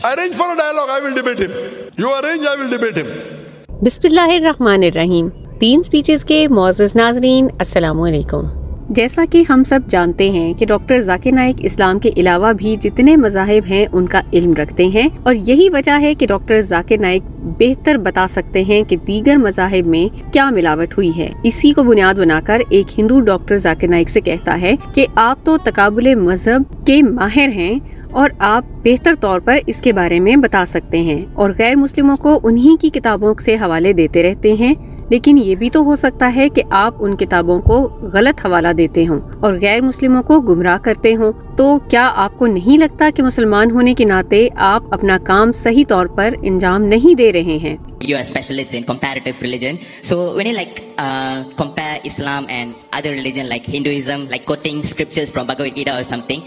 Arrange for a dialogue, I will debate him. You arrange, I will debate him. बिस्मिल्लाहिर्रहमानिर्रहीम। 3 speeches के मौजूद नाजरीन, अस्सलामु अलैकुम। जैसा कि हम सब जानते हैं कि डॉक्टर जाकिर नाइक इस्लाम के अलावा भी जितने मज़ाहिब हैं उनका इल्म रखते हैं और यही वजह है कि डॉक्टर जाकिर नाइक बेहतर बता सकते हैं कि दीगर मज़ाहिब में क्या मिलावट हुई है। इसी को बुनियाद बनाकर एक हिंदू डॉक्टर जाकिर नाइक से कहता है कि आप तो तकाबुले मजहब के माहिर हैं और आप बेहतर तौर पर इसके बारे में बता सकते हैं और गैर मुस्लिमों को उन्हीं की किताबों से हवाले देते रहते हैं, लेकिन ये भी तो हो सकता है कि आप उन किताबों को गलत हवाला देते हों और गैर मुस्लिमों को गुमराह करते हों। तो क्या आपको नहीं लगता कि मुसलमान होने के नाते आप अपना काम सही तौर पर अंजाम नहीं दे रहे हैं? You are a specialist in comparative religion. So when you compare Islam and other religion like Hinduism, like quoting scriptures from Bhagavad Gita or something,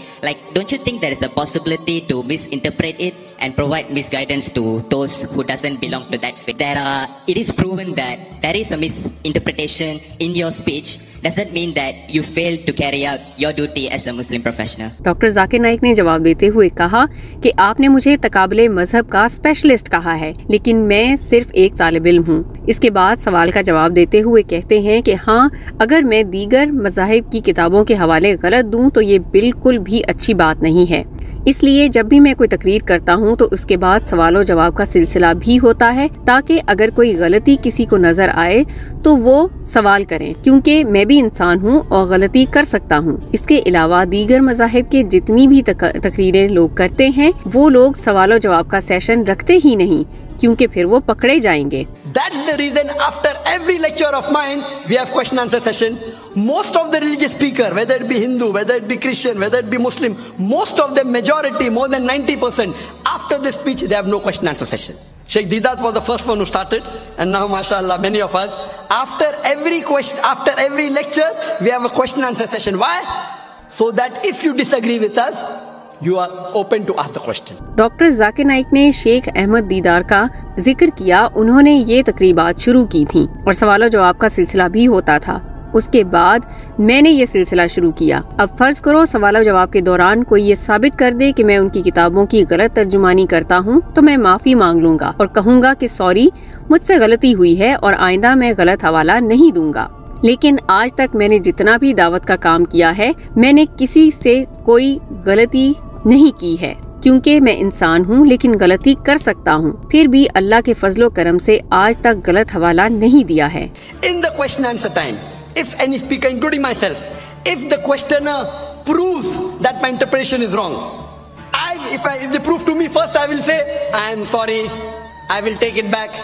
don't you think there is a possibility to misinterpret it and provide misguidance to those who doesn't belong to that faith? It is proven that there is a misinterpretation in your speech. Does that mean that you failed to carry out your duty as a Muslim professional? Doctor Zakir Naik ने जवाब देते हुए कहा कि आपने मुझे तकाबले मजहब का स्पेशलिस्ट कहा है, लेकिन मैं सिर्फ एक तालिब इल्म हूँ। इसके बाद सवाल का जवाब देते हुए कहते हैं कि हाँ, अगर मैं दीगर मज़ाहिब की किताबों के हवाले गलत दूं तो ये बिल्कुल भी अच्छी बात नहीं है। इसलिए जब भी मैं कोई तकरीर करता हूँ तो उसके बाद सवालों जवाब का सिलसिला भी होता है, ताकि अगर कोई गलती किसी को नजर आए तो वो सवाल करें, क्योंकि मैं भी इंसान हूँ और गलती कर सकता हूँ। इसके अलावा दीगर मज़ाहिब के जितनी भी तकरीरें लोग करते हैं वो लोग सवालों जवाब का सेशन रखते ही नहीं, क्योंकि फिर वो पकड़े जाएंगे। That's the reason after every lecture of mine we have question answer session. Most of the religious speaker, whether it be Hindu, whether it be Christian, whether it be Muslim, most of them, majority, more than 90%, after the speech they have no question answer session. Sheikh Didat was the first one who started, and now mashallah many of us, after every lecture we have a question answer session. Why? So that if you disagree with us, you are open to ask the question. Doctor Zakir Naik ने शेख अहमद दीदार का जिक्र किया। उन्होंने ये तकरीबात शुरू की थी और सवालों जवाब का सिलसिला भी होता था। उसके बाद मैंने ये सिलसिला शुरू किया। अब फर्ज करो सवालों जवाब के दौरान कोई ये साबित कर दे कि मैं उनकी किताबों की गलत तर्जुमानी करता हूँ, तो मैं माफी मांग लूंगा और कहूँगा कि सॉरी, मुझसे गलती हुई है और आइंदा मैं गलत हवाला नहीं दूंगा। लेकिन आज तक मैंने जितना भी दावत का काम किया है, मैंने किसी से कोई गलती नहीं की है, क्योंकि मैं इंसान हूँ लेकिन गलती कर सकता हूँ। फिर भी अल्लाह के फजलो करम से आज तक गलत हवाला नहीं दिया है। In the question answer time, if any speaker, including myself, if the questioner proves that my interpretation is wrong, if they prove to me, first I will say I am sorry, I will take it back.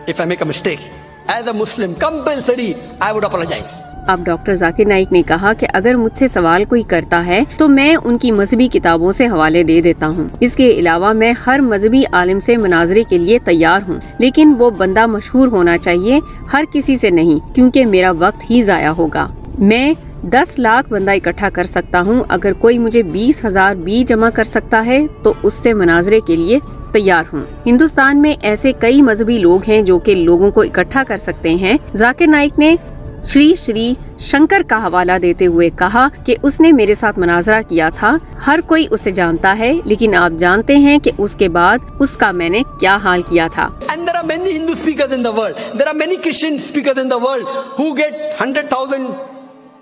If I make a mistake, as a Muslim, compulsory I would apologize. अब doctor Zakir Naik ने कहा कि अगर मुझसे सवाल कोई करता है तो मैं उनकी मजहबी किताबों से हवाले दे देता हूँ। इसके अलावा मैं हर मजहबी आलिम से मुनाजरे के लिए तैयार हूँ, लेकिन वो बंदा मशहूर होना चाहिए, हर किसी से नहीं, क्योंकि मेरा वक्त ही जाया होगा। मैं 10 लाख बंदा इकट्ठा कर सकता हूँ। अगर कोई मुझे 20,000 भी जमा कर सकता है तो उससे मुनाजरे के लिए तैयार हूँ। हिंदुस्तान में ऐसे कई मजहबी लोग हैं जो कि लोगों को इकट्ठा कर सकते हैं। जाकिर नाइक ने श्री शंकर का हवाला देते हुए कहा कि उसने मेरे साथ मुनाजरा किया था। हर कोई उसे जानता है, लेकिन आप जानते हैं कि उसके बाद उसका मैंने क्या हाल किया था। And there are many Hindu speakers in the world. There are many Christian speakers in the world who get 100,000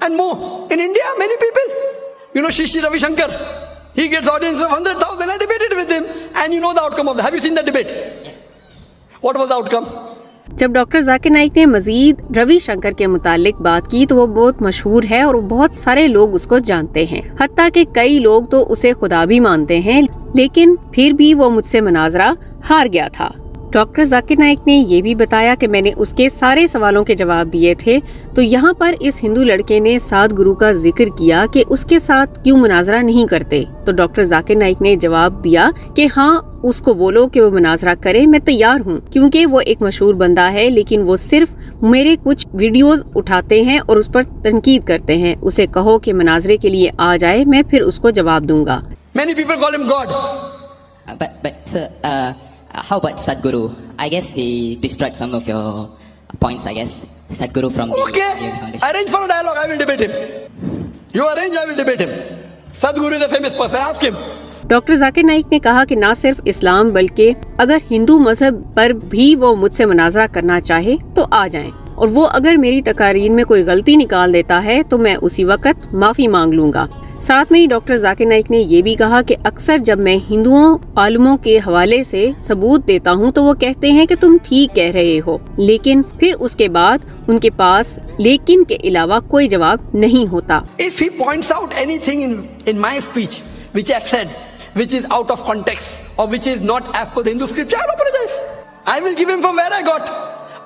and more. In India, many people. You know, Shri Ravi Shankar, he gets audience of 100,000. I debated with him, and you know the outcome of that. Have you seen the debate? What was the outcome? जब doctor Zakir Naik ने मजीद रवि शंकर के मुतालिक बात की तो वो बहुत मशहूर है और बहुत सारे लोग उसको जानते हैं, हत्ता कि कई लोग तो उसे खुदा भी मानते हैं, लेकिन फिर भी वो मुझसे मुनाजरा हार गया था। डॉक्टर जाकिर नाइक ने ये भी बताया कि मैंने उसके सारे सवालों के जवाब दिए थे। तो यहाँ पर इस हिंदू लड़के ने सात गुरु का जिक्र किया कि उसके साथ क्यों मुनाजरा नहीं करते। तो डॉक्टर जाकिर नाइक ने जवाब दिया कि हाँ, उसको बोलो कि वो मुनाजरा करे, मैं तैयार हूँ, क्योंकि वो एक मशहूर बंदा है, लेकिन वो सिर्फ मेरे कुछ वीडियोस उठाते हैं और उस पर तनकीद करते हैं। उसे कहो कि मुनाजरे के लिए आ जाए, मैं फिर उसको जवाब दूंगा। Many people call him God. But sir, how about Sadhguru? I guess he destroyed some of your points, I guess. Sadhguru from the Okay, arrange for a dialogue, I will debate him. You arrange, I will debate him. Sadhguru is a famous person, ask him. Doctor Zakir Naik ने कहा कि न सिर्फ इस्लाम बल्कि अगर हिंदू मजहब पर भी वो मुझसे मुनाजरा करना चाहे तो आ जाएं, और वो अगर मेरी तकारीर में कोई गलती निकाल देता है तो मैं उसी वक्त माफी मांग लूंगा। साथ में ही डॉक्टर जाकिर नाइक ने ये भी कहा कि अक्सर जब मैं हिंदुओं आलिमों के हवाले से सबूत देता हूँ तो वो कहते हैं कि तुम ठीक कह रहे हो, लेकिन फिर उसके बाद उनके पास लेकिन के अलावा कोई जवाब नहीं होता। If he points out anything in my speech which I said which is out of context or which is not as per the Hindu scripture, I apologize. I will give him from where I got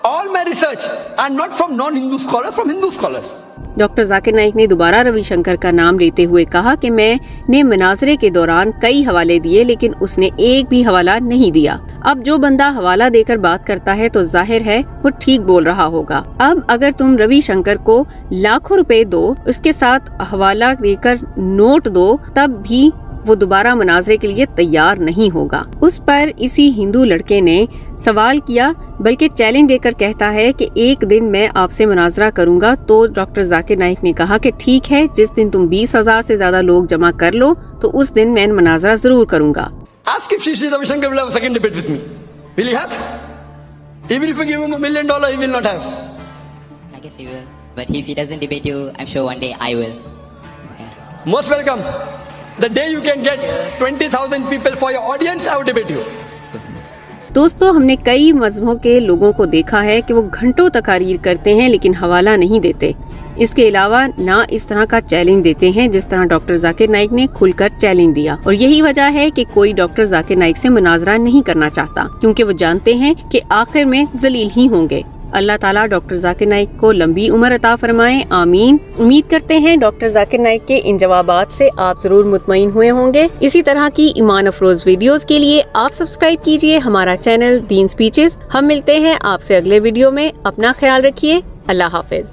all my research and not from non-Hindu scholars, from Hindu scholars. Doctor Zakir Naik ने दोबारा रविशंकर का नाम लेते हुए कहा कि मैंने मुनाजरे के दौरान कई हवाले दिए लेकिन उसने एक भी हवाला नहीं दिया। अब जो बंदा हवाला देकर बात करता है तो जाहिर है वो ठीक बोल रहा होगा। अब अगर तुम रविशंकर को लाखों रुपए दो, उसके साथ हवाला देकर नोट दो, तब भी वो दोबारा मुनाजरे के लिए तैयार नहीं होगा। उस पर इसी हिंदू लड़के ने सवाल किया, बल्कि चैलेंज देकर कहता है कि एक दिन मैं आपसे मुनाजरा करूंगा। तो डॉक्टर जाकिर नाइक ने कहा कि ठीक है, जिस दिन तुम 20,000 से ज्यादा लोग जमा कर लो तो उस दिन मैं मुनाजरा जरूर करूंगा। Ask if Shri Ravi Shankar will have a second debate with me. Will he have? Even if you give him $1 million, he will not have. I guess he will. But if he doesn't debate you, I'm sure one day I will. Most welcome. The day you can get 20,000 people for your audience, I will debate you. दोस्तों, हमने कई मजहबों के लोगों को देखा है कि वो घंटों तकारीर करते हैं लेकिन हवाला नहीं देते। इसके अलावा ना इस तरह का चैलेंज देते हैं जिस तरह डॉक्टर जाकिर नाइक ने खुलकर चैलेंज दिया, और यही वजह है कि कोई डॉक्टर जाकिर नाइक से मुनाजरा नहीं करना चाहता, क्योंकि वो जानते हैं कि आखिर में जलील ही होंगे। अल्लाह ताला डॉक्टर जाकिर नाइक को लंबी उम्र अता फरमाए, आमीन। उम्मीद करते हैं डॉक्टर जाकिर नाइक के इन जवाबात से आप जरूर मुतमईन हुए होंगे। इसी तरह की ईमान अफरोज वीडियोस के लिए आप सब्सक्राइब कीजिए हमारा चैनल दीन स्पीचेस। हम मिलते हैं आपसे अगले वीडियो में। अपना ख्याल रखिए। अल्लाह हाफिज।